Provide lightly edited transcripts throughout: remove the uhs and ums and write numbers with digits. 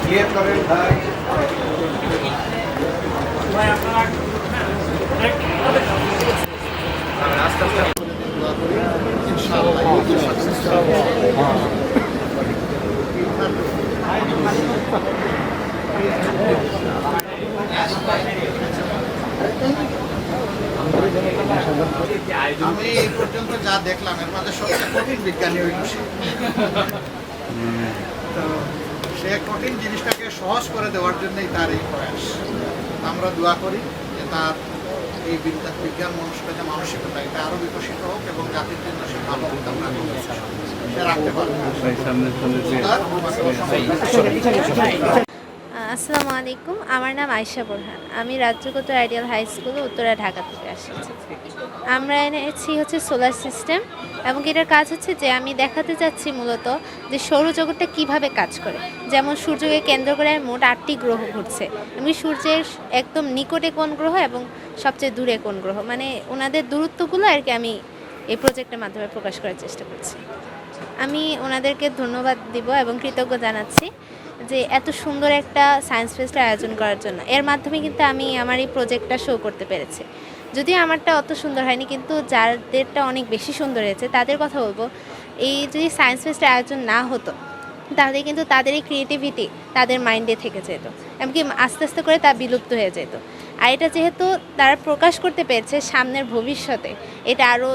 Clear করেন ভাই। আস্তে আস্তে ইনশাআল্লাহ সাকসেস হবে। আমি এই পর্যন্ত যা দেখলাম এর মধ্যে সবচেয়ে কঠিন বিজ্ঞানী হইল সে। তো সে কঠিন জিনিসটাকে সহজ করে দেওয়ার জন্যই তার এই প্রয়াস। আমরা দোয়া করি যে তার এই বিজ্ঞান মনস্কতা মানসিকতা এটা আরও বিকশিত হোক এবং জাতির জন্য সে ভালো আমরা সে রাখতে পারবে। আসসালামু আলাইকুম, আমার নাম আয়েশা বোরহান। আমি রাজ্যগত ideal high school Uttara Dhaka থেকে আসছি। আমরা এনেছি হচ্ছে সোলার সিস্টেম এবং এটার কাজ হচ্ছে যে আমি দেখাতে চাচ্ছি মূলত যে সৌরজগৎটা কিভাবে কাজ করে। যেমন সূর্যকে কেন্দ্র করে মোট 8টি গ্রহ ঘুরছে। আমি সূর্যের একদম নিকটে কোন গ্রহ এবং সবচেয়ে দূরে কোন গ্রহ, মানে ওনাদের দূরত্বগুলো আর কি আমি এই প্রজেক্টের মাধ্যমে প্রকাশ করার চেষ্টা করছি। আমি ওনাদেরকে ধন্যবাদ দিব এবং কৃতজ্ঞ জানাচ্ছি যে এত সুন্দর একটা সায়েন্স ফেস্টের আয়োজন করার জন্য। এর মাধ্যমে কিন্তু আমি আমার এই প্রজেক্টটা শো করতে পেরেছি। যদিও আমারটা অত সুন্দর হয়নি, কিন্তু যাদেরটা অনেক বেশি সুন্দর হয়েছে তাদের কথা বলবো। এই যদি সায়েন্স ফেস্টের আয়োজন না হতো তাহলে কিন্তু তাদের এই ক্রিয়েটিভিটি তাদের মাইন্ডে থেকে যেত, এমনকি আস্তে আস্তে করে তা বিলুপ্ত হয়ে যেত। আর এটা যেহেতু তারা প্রকাশ করতে পেরেছে, সামনের ভবিষ্যতে এটা আরও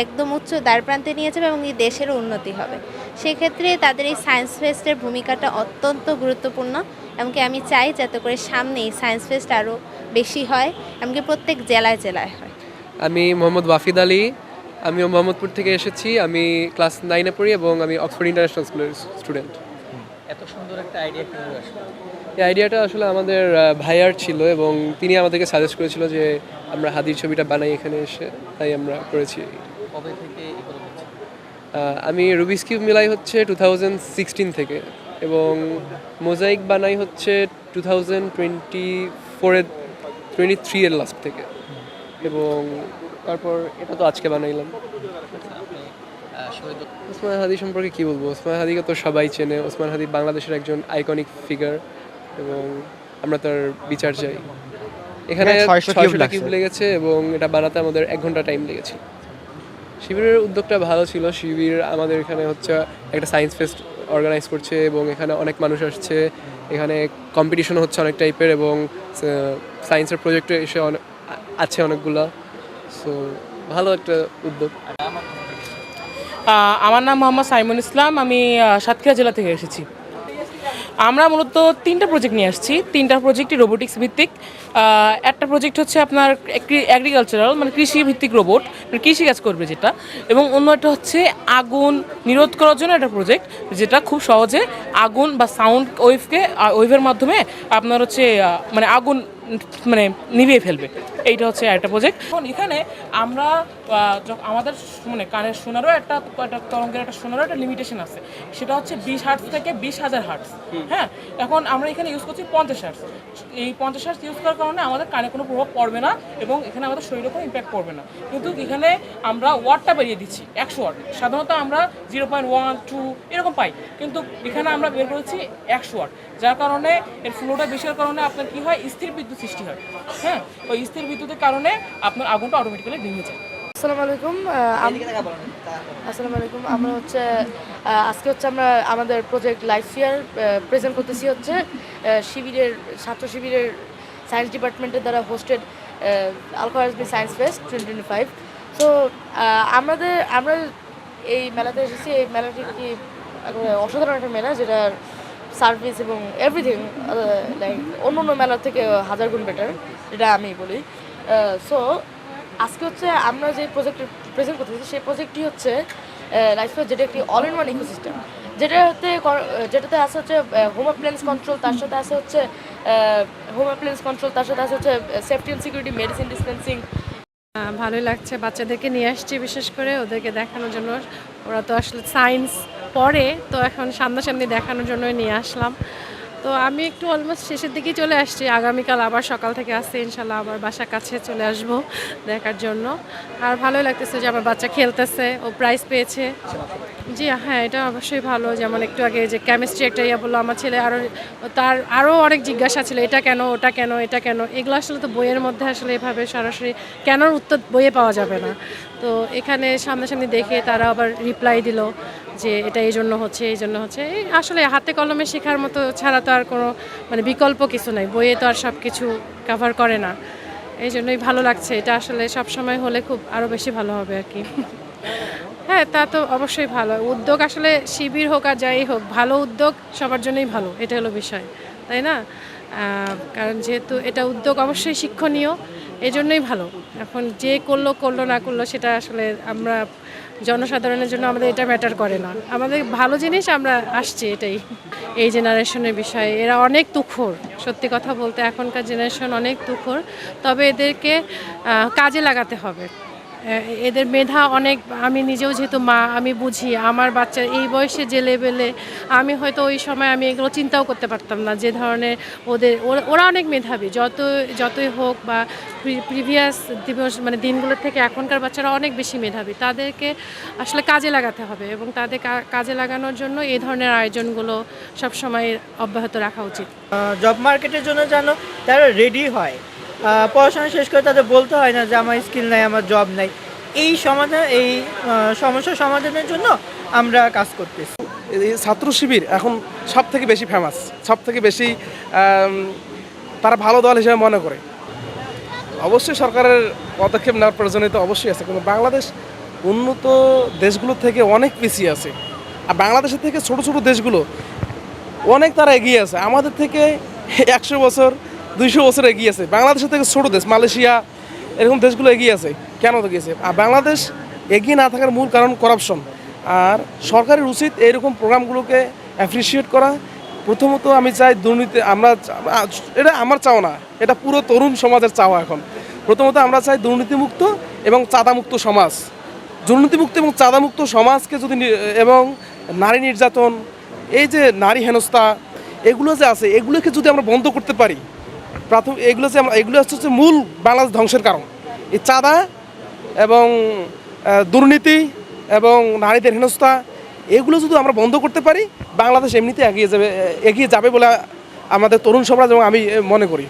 একদম উচ্চ দ্বারপ্রান্তে নিয়ে যাবে এবং এই দেশেরও উন্নতি হবে। সেক্ষেত্রে তাদের এই সায়েন্স ফেস্টের ভূমিকাটা অত্যন্ত গুরুত্বপূর্ণ। এমনকি আমি চাই যাতে করে সামনে এই সায়েন্স ফেস্ট আরও বেশি হয়, এমনকি প্রত্যেক জেলায় জেলায় হয়। আমি মোহাম্মদ ওয়াফিদ আলী, আমিও মোহাম্মদপুর থেকে এসেছি। আমি ক্লাস 9-এ পড়ি এবং আমি অক্সফোর্ড ইন্টারন্যাশনাল স্কুলের স্টুডেন্ট। এত সুন্দর একটা আইডিয়া কিভাবে আসলো? এই আইডিয়াটা আসলে আমাদের ভাইয়ার ছিল এবং তিনি আমাদেরকে সাজেস্ট করেছিল যে আমরা হাদির ছবিটা বানাই এখানে এসে, তাই আমরা করেছি। কবে থেকে এগুলো হচ্ছে? আমি রুবিক্স কিউব মিলাই হচ্ছে 2016 থেকে এবং মোজাইক বানাই হচ্ছে 2023-এর লাস্ট থেকে এবং তারপর এটা তো আজকে বানাইলাম। ওসমান হাদি সম্পর্কে কী বলবো? ওসমান হাদিকে তো সবাই চেনে। ওসমান হাদি বাংলাদেশের একজন আইকনিক ফিগার এবং আমরা তার বিচার চাই। এখানে 600টা কিউব লেগেছে এবং এটা বানাতে আমাদের 1 ঘন্টা টাইম লেগেছে। শিবিরের উদ্যোগটা ভালো ছিল। শিবির আমাদের এখানে হচ্ছে একটা সায়েন্স ফেস্ট অর্গানাইজ করছে এবং এখানে অনেক মানুষ আসছে। এখানে কম্পিটিশন হচ্ছে অনেক টাইপের এবং সায়েন্সের প্রজেক্ট এসে আছে অনেকগুলা। সো ভালো একটা উদ্যোগ। আমার নাম মোহাম্মদ সাইমুল ইসলাম। আমি সাতক্ষীরা জেলা থেকে এসেছি। আমরা মূলত 3টা প্রজেক্ট নিয়ে আসছি। 3টা প্রজেক্টই রোবোটিক্স ভিত্তিক। একটা প্রজেক্ট হচ্ছে আপনার অ্যাগ্রিকালচারাল, মানে কৃষি ভিত্তিক রোবট, মানে কৃষিকাজ করবে যেটা, এবং অন্য একটা হচ্ছে আগুন নিরোধ করার জন্য একটা প্রজেক্ট, যেটা খুব সহজে আগুন বা সাউন্ড ওয়েভের মাধ্যমে আপনার হচ্ছে মানে আগুন মানে নিভিয়ে ফেলবে। এইটা হচ্ছে একটা প্রজেক্ট। এখন এখানে আমরা আমাদের মানে কানের শোনারও একটা তরঙ্গের একটা শোনারও একটা লিমিটেশন আছে। সেটা হচ্ছে 20 হার্টজ থেকে 20,000 হার্টজ। হ্যাঁ, এখন আমরা এখানে ইউজ করছি 50 হার্টজ। এই 50 হার্টজ ইউজ করার কারণে আমাদের কানে কোনো প্রভাব পড়বে না এবং এখানে আমাদের শরীরে কোনো ইম্প্যাক্ট পড়বে না। কিন্তু এখানে আমরা ওয়াটটা বাড়িয়ে দিচ্ছি 100 ওয়াট। সাধারণত আমরা 0.1, 2 এরকম পাই, কিন্তু এখানে আমরা বের করেছি 100 ওয়াট, যার কারণে এর ফ্লোটা বেশি হওয়ার কারণে আপনার কী হয়, স্থির বিদ্যুৎ সৃষ্টি হয়। হ্যাঁ, ওই স্থির বিদ্যুতের কারণে আপনার আগুনটা অটোমেটিক্যালি নিভে যায়। আসসালামু আলাইকুম। আমরা হচ্ছে আজকে হচ্ছে আমরা আমাদের প্রজেক্ট লাইফ ফেয়ার প্রেজেন্ট করতেছি হচ্ছে শিবিরের ছাত্র শিবিরের সায়েন্স ডিপার্টমেন্টের দ্বারা হোস্টেড আল খোয়ারিজমি সায়েন্স ফেস্ট 2025। সো আমরা এই মেলাতে এসেছি। এই মেলাটি কি অসাধারণ একটা মেলা, যেটার সার্ভিস এবং এভরিথিং লাইক অন্য মেলার থেকে 1000 গুণ বেটার, যেটা আমি বলি। সো আজকে হচ্ছে আমরা যে প্রজেক্ট প্রেজেন্ট করতেছি সেই প্রজেক্টটি হচ্ছে লাইফ ফেয়ার, যেটা একটি অল ইন ওয়ান ইকোসিস্টেম, যেটাতে আছে হচ্ছে হোম অ্যাপ্লায়েন্স কন্ট্রোল, তার সাথে আছে হচ্ছে safety and security, medicine dispensing. ভালোই লাগছে। বাচ্চাদেরকে নিয়ে আসছি বিশেষ করে ওদেরকে দেখানোর জন্য। ওরা তো আসলে সায়েন্স পড়ে, তো এখন সামনাসামনি দেখানোর জন্যই নিয়ে আসলাম। তো আমি একটু অলমোস্ট শেষের দিকেই চলে আসছি, আগামীকাল আবার সকাল থেকে আসছি ইনশাল্লাহ, আবার বাসার কাছে চলে আসব দেখার জন্য। আর ভালোই লাগতেছে যে আমার বাচ্চা খেলতেছে, ও প্রাইজ পেয়েছে। জি হ্যাঁ, এটা অবশ্যই ভালো। যেমন একটু আগে যে কেমিস্ট্রি একটা ইয়ে বললো, আমার ছেলে তার আরও অনেক জিজ্ঞাসা ছিল, এটা কেন, ওটা কেন, এটা কেন। এগুলো আসলে তো বইয়ের মধ্যে আসলে এভাবে সরাসরি কেনর উত্তর বইয়ে পাওয়া যাবে না। তো এখানে সামনাসামনি দেখে তারা আবার রিপ্লাই দিল যে এটা এই জন্য হচ্ছে, এই জন্য হচ্ছে। এই আসলে হাতে কলমে শেখার মতো ছাড়া তো আর কোনো মানে বিকল্প কিছু নাই, বইয়ে তো আর সব কিছু কভার করে না। এই জন্যই ভালো লাগছে। এটা আসলে সব সময় হলে খুব আরও বেশি ভালো হবে আর কি। হ্যাঁ, তা তো অবশ্যই ভালো উদ্যোগ। আসলে শিবির হোক আর যাই হোক, ভালো উদ্যোগ সবার জন্যই ভালো, এটা হলো বিষয়, তাই না? কারণ যেহেতু এটা উদ্যোগ অবশ্যই শিক্ষণীয়, এই জন্যই ভালো। এখন যে করলো না করলো সেটা আসলে আমরা জনসাধারণের জন্য আমাদের এটা ম্যাটার করে না। আমাদের ভালো জিনিস আমরা আসছি, এটাই। এই জেনারেশনের বিষয়ে এরা অনেক তুখোড়, সত্যি কথা বলতে এখনকার জেনারেশন অনেক তুখোড়। তবে এদেরকে কাজে লাগাতে হবে। এদের মেধা অনেক। আমি নিজেও যেহেতু মা, আমি বুঝি আমার বাচ্চা এই বয়সে যে লেভেলে, আমি হয়তো ওই সময় আমি এগুলো চিন্তাও করতে পারতাম না যে ধরনের ওরা অনেক মেধাবী। যতই হোক বা প্রিভিয়াস দিবস মানে দিনগুলোর থেকে এখনকার বাচ্চারা অনেক বেশি মেধাবী। তাদেরকে আসলে কাজে লাগাতে হবে এবং তাদের কাজে লাগানোর জন্য এই ধরনের আয়োজনগুলো সবসময় অব্যাহত রাখা উচিত। জব মার্কেটের জন্য যেন তারা রেডি হয়, পড়াশোনা শেষ করে তাদের বলতে হয় না যে আমার স্কিল নাই, আমার জব নাই। এই সমস্যা সমাধানের জন্য আমরা কাজ করতেছি। এই ছাত্র শিবির এখন সব থেকে বেশি ফেমাস, সব থেকে বেশি তারা ভালো দল হিসেবে মনে করে। অবশ্যই সরকারের পদক্ষেপ নেওয়ার প্রয়োজনীয়তা অবশ্যই আছে, কিন্তু বাংলাদেশ উন্নত দেশগুলোর থেকে অনেক পিছিয়ে আছে। আর বাংলাদেশের থেকে ছোট ছোট দেশগুলো অনেক তারা এগিয়ে আছে, আমাদের থেকে 100 বছর 200 বছর এগিয়ে আছে। বাংলাদেশের থেকে ছোট দেশ মালয়েশিয়া এরকম দেশগুলো এগিয়ে আছে। কেন এগিয়েছে? আর বাংলাদেশ এগিয়ে না থাকার মূল কারণ করাপশন। আর সরকারের উচিত এইরকম প্রোগ্রামগুলোকে অ্যাপ্রিসিয়েট করা। প্রথমত আমি চাই দুর্নীতি, এটা আমার চাও না, এটা পুরো তরুণ সমাজের চাওয়া। এখন প্রথমত আমরা চাই দুর্নীতিমুক্ত এবং চাঁদামুক্ত সমাজ। দুর্নীতিমুক্ত এবং চাঁদামুক্ত সমাজকে যদি এবং নারী নির্যাতন, এই যে নারী হেনস্থা এগুলো যে আছে, এগুলোকে যদি আমরা বন্ধ করতে পারি, এগুলো হচ্ছে মূল বাংলাদেশ ধ্বংসের কারণ। এই চাঁদা এবং দুর্নীতি এবং নারীদের হেনস্থা এগুলো যদি আমরা বন্ধ করতে পারি, বাংলাদেশ এমনিতে এগিয়ে যাবে বলে আমাদের তরুণ সমাজ এবং আমি মনে করি।